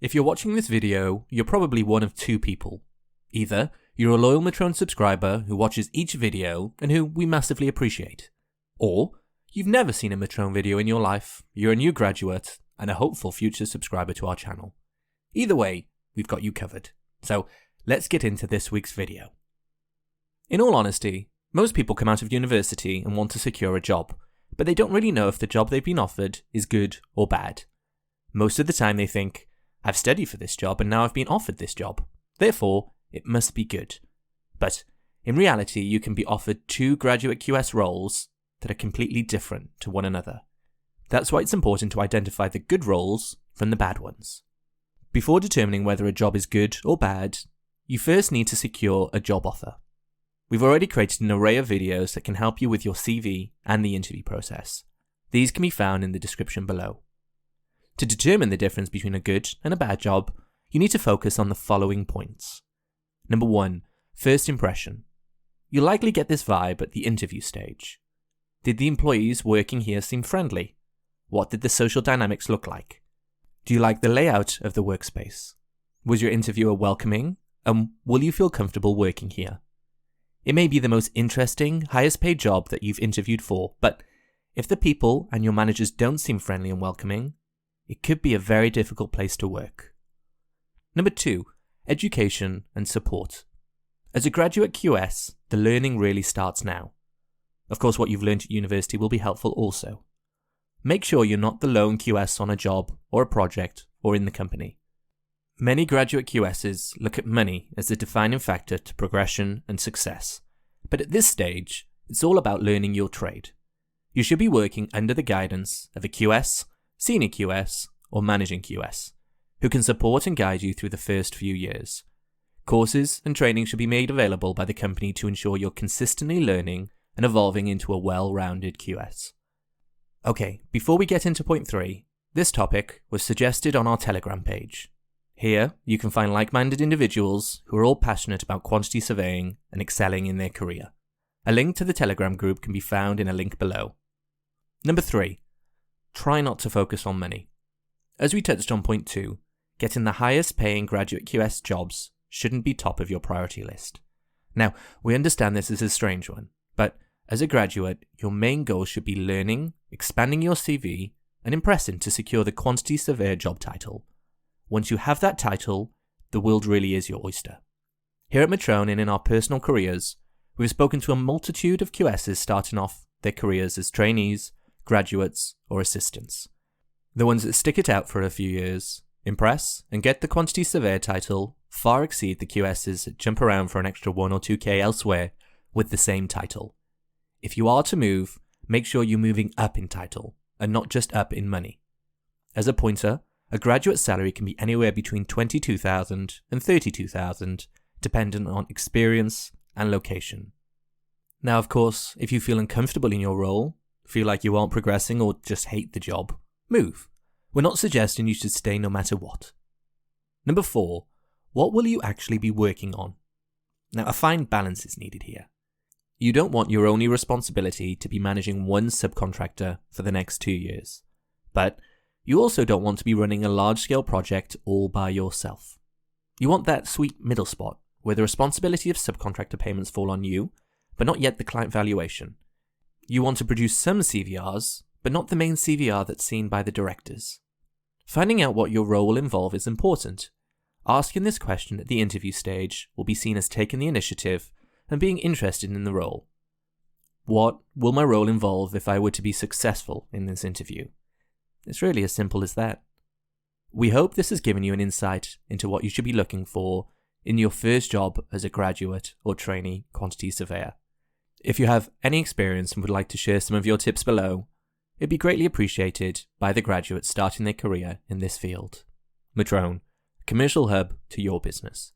If you're watching this video, you're probably one of two people. Either you're a loyal Metroun subscriber who watches each video and who we massively appreciate. Or you've never seen a Metroun video in your life, you're a new graduate and a hopeful future subscriber to our channel. Either way, we've got you covered. So let's get into this week's video. In all honesty, most people come out of university and want to secure a job, but they don't really know if the job they've been offered is good or bad. Most of the time they think, I've studied for this job and now I've been offered this job, therefore it must be good. But in reality, you can be offered two graduate QS roles that are completely different to one another. That's why it's important to identify the good roles from the bad ones. Before determining whether a job is good or bad, you first need to secure a job offer. We've already created an array of videos that can help you with your CV and the interview process. These can be found in the description below. To determine the difference between a good and a bad job, you need to focus on the following points. Number 1, first impression. You'll likely get this vibe at the interview stage. Did the employees working here seem friendly? What did the social dynamics look like? Do you like the layout of the workspace? Was your interviewer welcoming? And will you feel comfortable working here? It may be the most interesting, highest paid job that you've interviewed for, but if the people and your managers don't seem friendly and welcoming, it could be a very difficult place to work. Number 2, education and support. As a graduate QS, the learning really starts now. Of course, what you've learned at university will be helpful also. Make sure you're not the lone QS on a job or a project or in the company. Many graduate QSs look at money as the defining factor to progression and success. But at this stage, it's all about learning your trade. You should be working under the guidance of a QS, senior QS, or managing QS, who can support and guide you through the first few years. Courses and training should be made available by the company to ensure you're consistently learning and evolving into a well-rounded QS. Okay, before we get into point 3, this topic was suggested on our Telegram page. Here, you can find like-minded individuals who are all passionate about quantity surveying and excelling in their career. A link to the Telegram group can be found in a link below. Number 3, try not to focus on money. As we touched on point 2, getting the highest paying graduate QS jobs shouldn't be top of your priority list. Now, we understand this is a strange one, but as a graduate, your main goal should be learning, expanding your CV, and impressing to secure the quantity surveyor job title. Once you have that title, the world really is your oyster. Here at Metroun and in our personal careers, we've spoken to a multitude of QSs starting off their careers as trainees, graduates, or assistants. The ones that stick it out for a few years, impress, and get the quantity surveyor title far exceed the QSs that jump around for an extra 1 or 2k elsewhere with the same title. If you are to move, make sure you're moving up in title, and not just up in money. As a pointer, a graduate salary can be anywhere between $22,000 and $32,000, dependent on experience and location. Now, of course, if you feel uncomfortable in your role, feel like you aren't progressing or just hate the job, move. We're not suggesting you should stay no matter what. Number 4, what will you actually be working on? Now, a fine balance is needed here. You don't want your only responsibility to be managing one subcontractor for the next 2 years. But you also don't want to be running a large-scale project all by yourself. You want that sweet middle spot where the responsibility of subcontractor payments fall on you, but not yet the client valuation. You want to produce some CVRs, but not the main CVR that's seen by the directors. Finding out what your role will involve is important. Asking this question at the interview stage will be seen as taking the initiative and being interested in the role. What will my role involve if I were to be successful in this interview? It's really as simple as that. We hope this has given you an insight into what you should be looking for in your first job as a graduate or trainee quantity surveyor. If you have any experience and would like to share some of your tips below, it'd be greatly appreciated by the graduates starting their career in this field. Metroun, a commercial hub to your business.